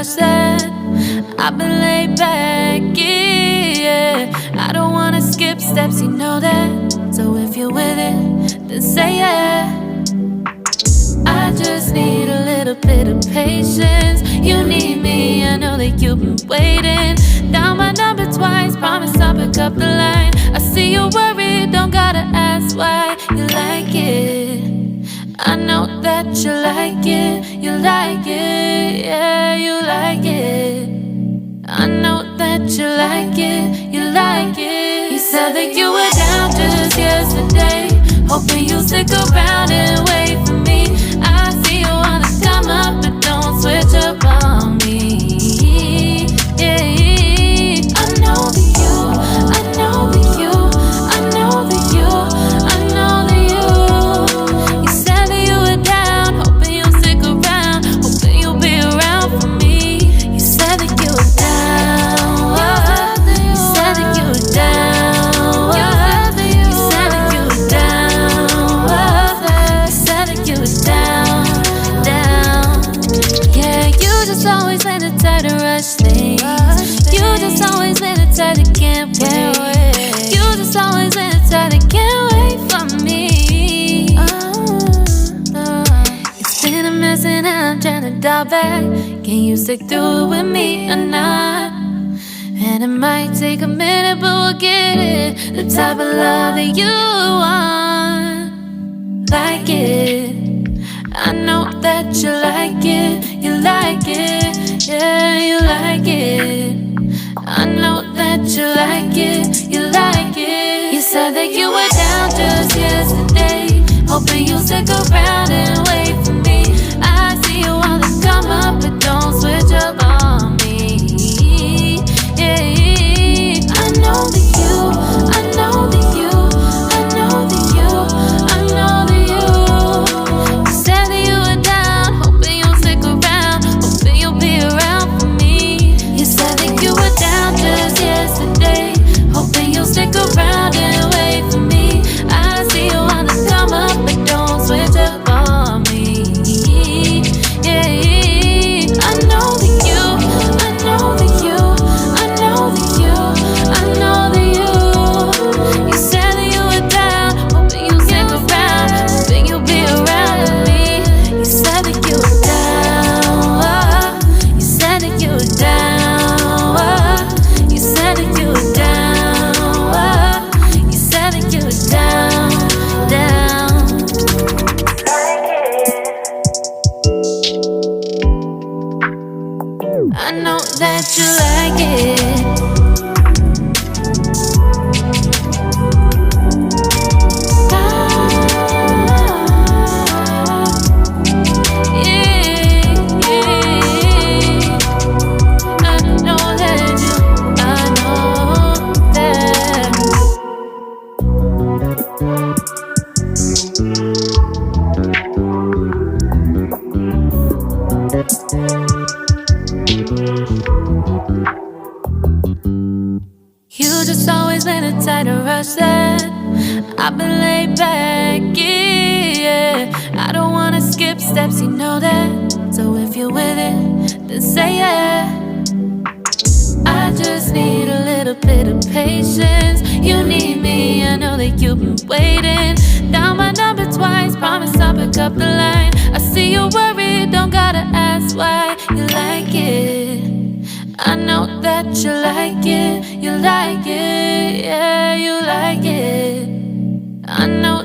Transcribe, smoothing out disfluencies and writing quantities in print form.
rush that. I've been laid back, yeah. I don't wanna skip steps, you know that. So if you're with it, then say yeah. I just need a little bit of patience. You need me, I know that you've been waiting. Down my number twice, promise I'll pick up the line. I see you worried, don't gotta ask why. You like it, I know that you like it. You like it, yeah, you like it. I know that you like it, you like it. You said that you were down just yesterday, hoping you'll stick around and wait for me. I see you wanna come up, but don't switch up on me. Yeah, I know that you, I know that you, I know that you, I know that you. You said that you were down, hoping you'll stick around, hoping you'll be around for me. You said that you were down, you said that you were down, you said that you were down, you said that you were down, down. Yeah, you just always let it try to rush things. You just always let it try to can't wait. You just always let it try to can't wait for me. It's been a mess and I'm trying to dial back. Can you stick through it with me or not? And it might take a minute, but we'll get it. The type of love that you want, like it. I know that you like it, you like it, yeah, you like it. I know that you like it, you like it. You said that you were down just yesterday, hoping you'll stick around and wait for me. I see you wanna come up, but don't switch up on me. Yeah, I know that you, I know that you, I know that you, I know that you. You said that you were down, hoping you'll stick around, hoping you'll be around for me. You said that you were down just yesterday, hoping you'll stick around and wait for me. I see you wanna come up, but don't switch up on me. Yeah, I know that you, I know that you, I know that you, I know that you. You said that you were down, hoping you'll stick around, hoping you'll be around with me. You said that you were down, you said that you were down, you said that you were down, you said that you were down, down. I know that you like it. You just always let it try to rush that. I've been laid back, yeah. I don't wanna skip steps, you know that. So if you're with it, then say yeah. I just need a little bit of patience. You need me, I know that you've been waiting. Down my number twice, promise I'll pick up the line. I see you worried, don't gotta ask why. You like it, I know that you like it, you like it, yeah, you like it. I know